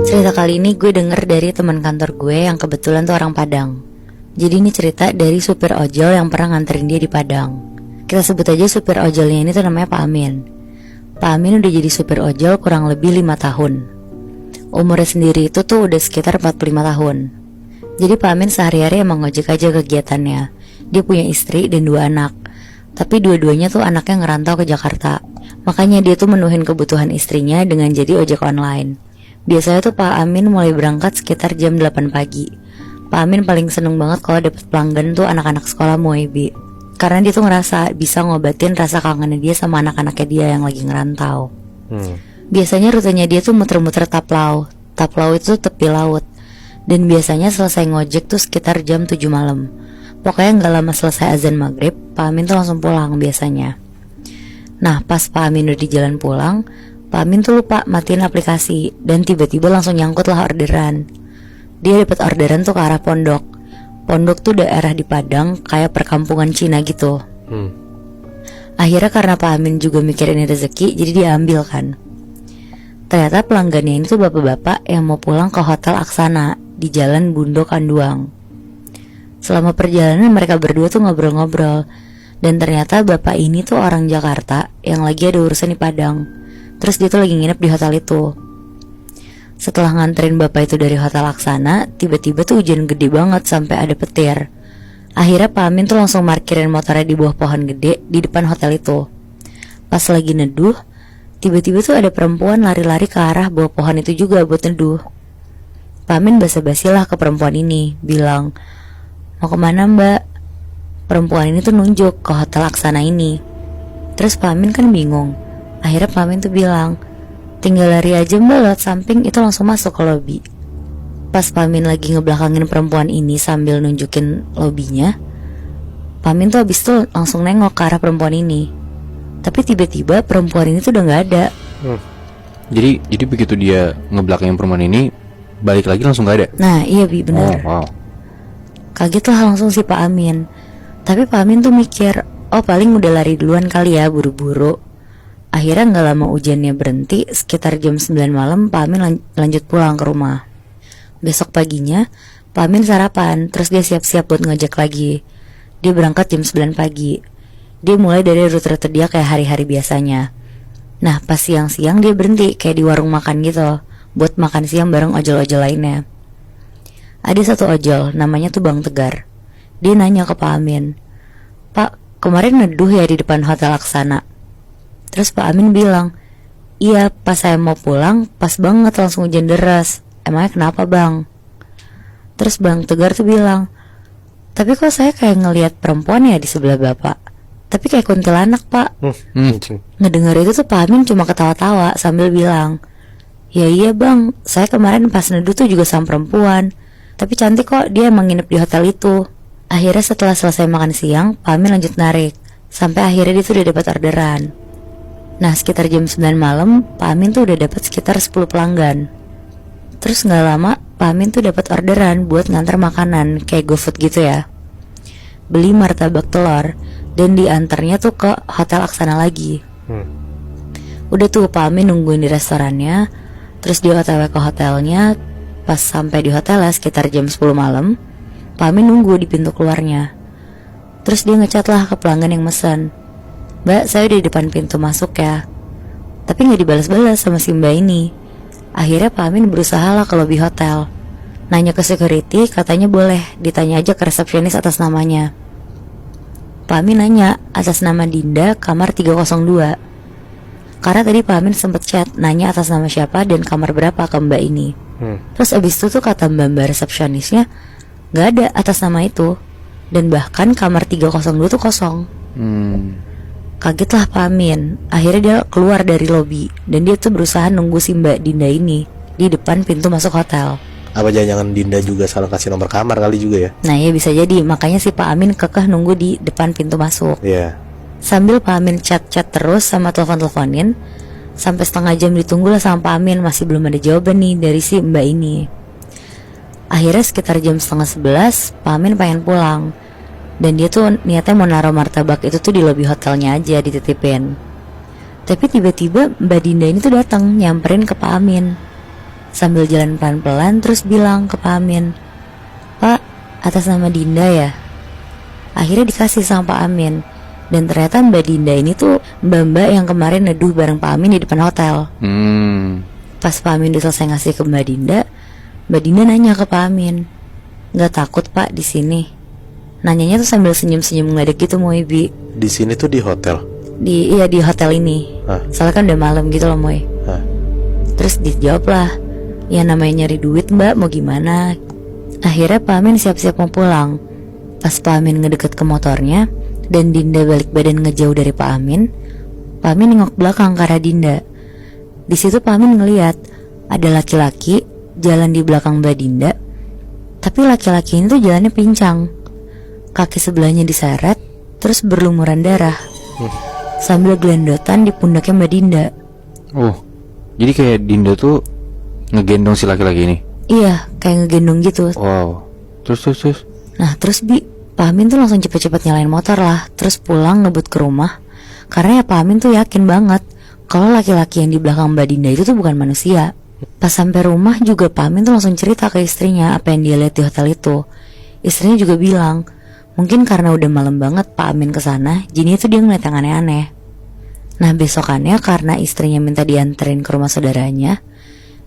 Cerita kali ini gue denger dari teman kantor gue yang kebetulan tuh orang Padang. Jadi ini cerita dari supir ojol yang pernah nganterin dia di Padang. Kita sebut aja supir ojolnya ini tuh namanya Pak Amin. Pak Amin udah jadi supir ojol kurang lebih 5 tahun. Umurnya sendiri itu tuh udah sekitar 45 tahun. Jadi Pak Amin sehari-hari emang ngojek aja kegiatannya. Dia punya istri dan 2 anak. Tapi dua-duanya tuh anaknya ngerantau ke Jakarta. Makanya dia tuh menuhin kebutuhan istrinya dengan jadi ojek online. Biasanya tuh Pak Amin mulai berangkat sekitar jam 8 pagi. Pak Amin paling seneng banget kalau dapet pelanggan tuh anak-anak sekolah Moebi. Karena dia tuh ngerasa bisa ngobatin rasa kangennya dia sama anak-anaknya dia yang lagi ngerantau. Biasanya rutenya dia tuh muter-muter Taplau. Taplau itu tepi laut. Dan biasanya selesai ngojek tuh sekitar jam 7 malam. Pokoknya gak lama selesai azan maghrib, Pak Amin tuh langsung pulang biasanya. Nah pas Pak Amin udah di jalan pulang, Pak Amin tuh lupa matiin aplikasi. Dan tiba-tiba langsung nyangkut lah orderan. Dia dapat orderan tuh ke arah Pondok. Pondok tuh daerah di Padang, kayak perkampungan Cina gitu. Akhirnya karena Pak Amin juga mikirin rezeki, jadi dia ambil kan. Ternyata pelanggannya ini tuh bapak-bapak yang mau pulang ke Hotel Aksana di Jalan Bundo Kanduang. Selama perjalanan mereka berdua tuh ngobrol-ngobrol. Dan ternyata bapak ini tuh orang Jakarta yang lagi ada urusan di Padang. Terus dia tuh lagi nginep di hotel itu. Setelah nganterin bapak itu dari Hotel Aksana, tiba-tiba tuh hujan gede banget sampai ada petir. Akhirnya Pak Amin tuh langsung parkirin motornya di bawah pohon gede di depan hotel itu. Pas lagi neduh, tiba-tiba tuh ada perempuan lari-lari ke arah bawah pohon itu juga buat neduh. Pak Amin basa-basi lah ke perempuan ini, bilang, "Mau kemana mbak?" Perempuan ini tuh nunjuk ke Hotel Aksana ini. Terus Pak Amin kan bingung. Akhirnya Pak Amin tuh bilang, "Tinggal lari aja mbak lewat samping, itu langsung masuk ke lobi." Pas Pak Amin lagi ngebelakangin perempuan ini sambil nunjukin lobinya, Pak Amin tuh abis itu langsung nengok ke arah perempuan ini. Tapi tiba-tiba perempuan ini tuh udah gak ada. Jadi begitu dia ngebelakangin perempuan ini, balik lagi langsung gak ada? Nah iya Bi, bener. Wow. Kaget lah langsung si Pak Amin. Tapi Pak Amin tuh mikir, oh paling udah lari duluan kali ya, buru-buru. Akhirnya gak lama hujannya berhenti. Sekitar jam 9 malam Pak Amin lanjut pulang ke rumah. Besok paginya Pak Amin sarapan, terus dia siap-siap buat ngojek lagi. Dia berangkat jam 9 pagi. Dia mulai dari rute-rute dia kayak hari-hari biasanya. Nah pas siang-siang dia berhenti kayak di warung makan gitu, buat makan siang bareng ojol-ojol lainnya. Ada satu ojol, namanya tuh Bang Tegar. Dia nanya ke Pak Amin, "Pak, kemarin neduh ya di depan Hotel Aksana?" Terus Pak Amin bilang, "Iya, pas saya mau pulang, pas banget langsung hujan deras. Emangnya kenapa bang?" Terus Bang Tegar tuh bilang, "Tapi kok saya kayak ngelihat perempuan ya di sebelah bapak. Tapi kayak kuntilanak pak." Ngedengar itu tuh Pak Amin cuma ketawa-tawa sambil bilang, "Ya iya bang, saya kemarin pas neduh tuh juga sama perempuan. Tapi cantik kok, dia emang nginep di hotel itu." Akhirnya setelah selesai makan siang, Pak Amin lanjut narik. Sampai akhirnya dia tuh udah dapat orderan. Nah sekitar jam 9 malam, Pak Amin tuh udah dapat sekitar 10 pelanggan. Terus gak lama, Pak Amin tuh dapat orderan buat nganter makanan kayak GoFood gitu ya. Beli martabak telur dan diantarnya tuh ke Hotel Aksana lagi. Udah tuh Pak Amin nungguin di restorannya. Terus dia OTW ke hotelnya. Pas sampai di hotel ya sekitar jam 10 malam, Pak Amin nunggu di pintu keluarnya. Terus dia ngechat lah ke pelanggan yang mesen, "Mbak, saya udah di depan pintu masuk ya." Tapi gak dibalas-balas sama si mbak ini. Akhirnya Pak Amin berusaha lah ke lobi hotel. Nanya ke security, katanya boleh, ditanya aja ke resepsionis atas namanya. Pak Amin nanya atas nama Dinda, kamar 302. Karena tadi Pak Amin sempet chat nanya atas nama siapa dan kamar berapa ke mbak ini. Terus abis itu tuh kata mbak resepsionisnya, gak ada atas nama itu. Dan bahkan kamar 302 tuh kosong. Kaget lah Pak Amin. Akhirnya dia keluar dari lobi. Dan dia tuh berusaha nunggu si mbak Dinda ini di depan pintu masuk hotel. Apa jangan Dinda juga salah kasih nomor kamar kali juga ya? Nah ya bisa jadi. Makanya si Pak Amin kekeh nunggu di depan pintu masuk. Iya. Sambil Pak Amin chat-chat terus sama telepon-teleponin. Sampai setengah jam ditunggu lah sama Pak Amin. Masih belum ada jawaban nih dari si mbak ini. Akhirnya sekitar jam 10:30 Pak Amin pengen pulang. Dan dia tuh niatnya mau naruh martabak itu tuh di lobi hotelnya aja dititipin. Tapi tiba-tiba Mbak Dinda ini tuh datang nyamperin ke Pak Amin. sambil jalan pelan-pelan terus bilang ke Pak Amin, "Pak, atas nama Dinda ya?" Akhirnya dikasih sama Pak Amin. Dan ternyata Mbak Dinda ini tuh mbak-mbak yang kemarin neduh bareng Pak Amin di depan hotel. Pas Pak Amin udah selesai ngasih ke Mbak Dinda nanya ke Pak Amin, "Gak takut Pak di sini?" Nanyanya tuh sambil senyum-senyum ngeledek gitu Moy Bi. Di sini tuh di hotel. Iya di hotel ini. Soalnya kan udah malam gitu loh Moy. Terus dijawab lah, "Ya namanya nyari duit Mbak, mau gimana?" Akhirnya Pak Amin siap-siap mau pulang. Pas Pak Amin ngedeket ke motornya dan Dinda balik badan ngejauh dari Pak Amin nengok belakang ke arah Dinda. Di situ Pak Amin ngeliat ada laki-laki jalan di belakang Mbak Dinda. Tapi laki-laki ini tuh jalannya pincang, kaki sebelahnya diseret, terus berlumuran darah, sambil gelendotan di pundaknya Mbak Dinda. Oh, jadi kayak Dinda tuh ngegendong si laki-laki ini? Iya, kayak ngegendong gitu. Wow. Terus. Nah terus Pak Amin tuh langsung cepet-cepet nyalain motor lah, terus pulang ngebut ke rumah. Karena ya Pak Amin tuh yakin banget kalau laki-laki yang di belakang Mbak Dinda itu tuh bukan manusia. Pas sampai rumah juga Pak Amin tuh langsung cerita ke istrinya apa yang dia lihat di hotel itu. Istrinya juga bilang, mungkin karena udah malam banget Pak Amin kesana, jadi itu dia ngeliat yang aneh-aneh. Nah besokannya karena istrinya minta dianterin ke rumah saudaranya,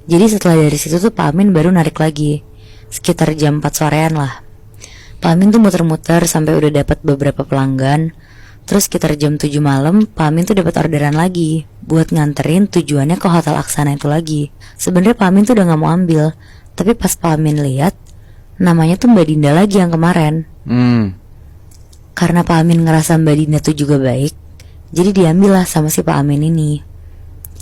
jadi setelah dari situ tuh Pak Amin baru narik lagi, sekitar jam 4 sorean lah. Pak Amin tuh muter-muter sampai udah dapat beberapa pelanggan. Terus sekitar jam 7 malam Pak Amin tuh dapat orderan lagi buat nganterin tujuannya ke Hotel Aksana itu lagi. Sebenarnya Pak Amin tuh udah gak mau ambil, tapi pas Pak Amin lihat namanya tuh Mbak Dinda lagi yang kemarin. Karena Pak Amin ngerasa Mbak Dinda tuh juga baik, jadi diambil lah sama si Pak Amin ini.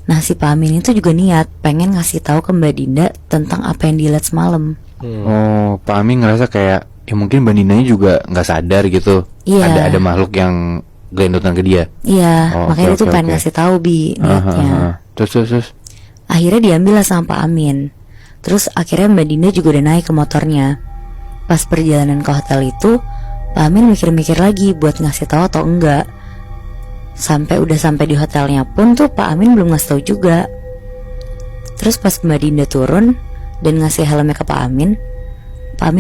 Nah si Pak Amin itu juga niat pengen ngasih tahu ke Mbak Dinda tentang apa yang dilihat semalam. Oh, Pak Amin ngerasa kayak ya mungkin Mbak Dindanya juga nggak sadar gitu. Iya. Ada makhluk yang gelendotan ke dia. Iya, Oh, makanya oke, itu oke, pengen oke. ngasih tahu Bi niatnya. Terus. Akhirnya diambil lah sama Pak Amin. Terus akhirnya Mbak Dinda juga udah naik ke motornya. Pas perjalanan ke hotel itu, Pak Amin mikir-mikir lagi buat ngasih tahu atau enggak. Udah sampai di hotelnya pun tuh Pak Amin belum ngasih tahu juga. Terus pas Mbak Dinda turun dan ngasih helmnya ke Pak Amin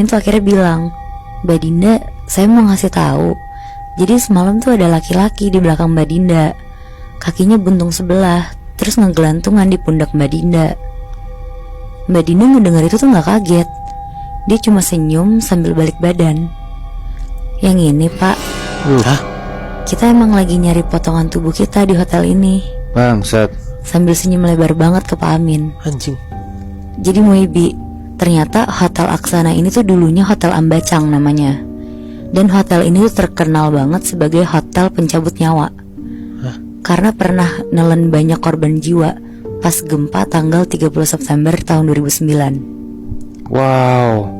tuh akhirnya bilang, "Mbak Dinda, saya mau ngasih tahu. Jadi semalam tuh ada laki-laki di belakang Mbak Dinda. Kakinya buntung sebelah, terus ngegelantungan di pundak Mbak Dinda." Mbak Dinda ngedenger itu tuh gak kaget. Dia cuma senyum sambil balik badan. "Yang ini Pak, kita emang lagi nyari potongan tubuh kita di hotel ini." Bangsat. Sambil senyum lebar banget ke Pak Amin. Anjing. Jadi Moibi, ternyata Hotel Aksana ini tuh dulunya Hotel Ambacang namanya. Dan hotel ini tuh terkenal banget sebagai hotel pencabut nyawa. Karena pernah nelen banyak korban jiwa pas gempa tanggal 30 September tahun 2009. Wow.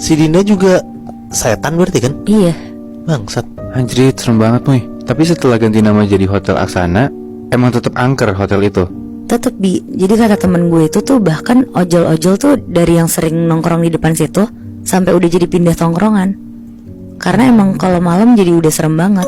Si Dinda juga setan berarti kan? Iya. Bangsat. Anjir, serem banget nih. Tapi setelah ganti nama jadi Hotel Aksana, emang tetap angker hotel itu? Tetep Bi, jadi kata temen gue itu tuh bahkan ojol-ojol tuh dari yang sering nongkrong di depan situ sampai udah jadi pindah tongkrongan. Karena emang kalau malam jadi udah serem banget.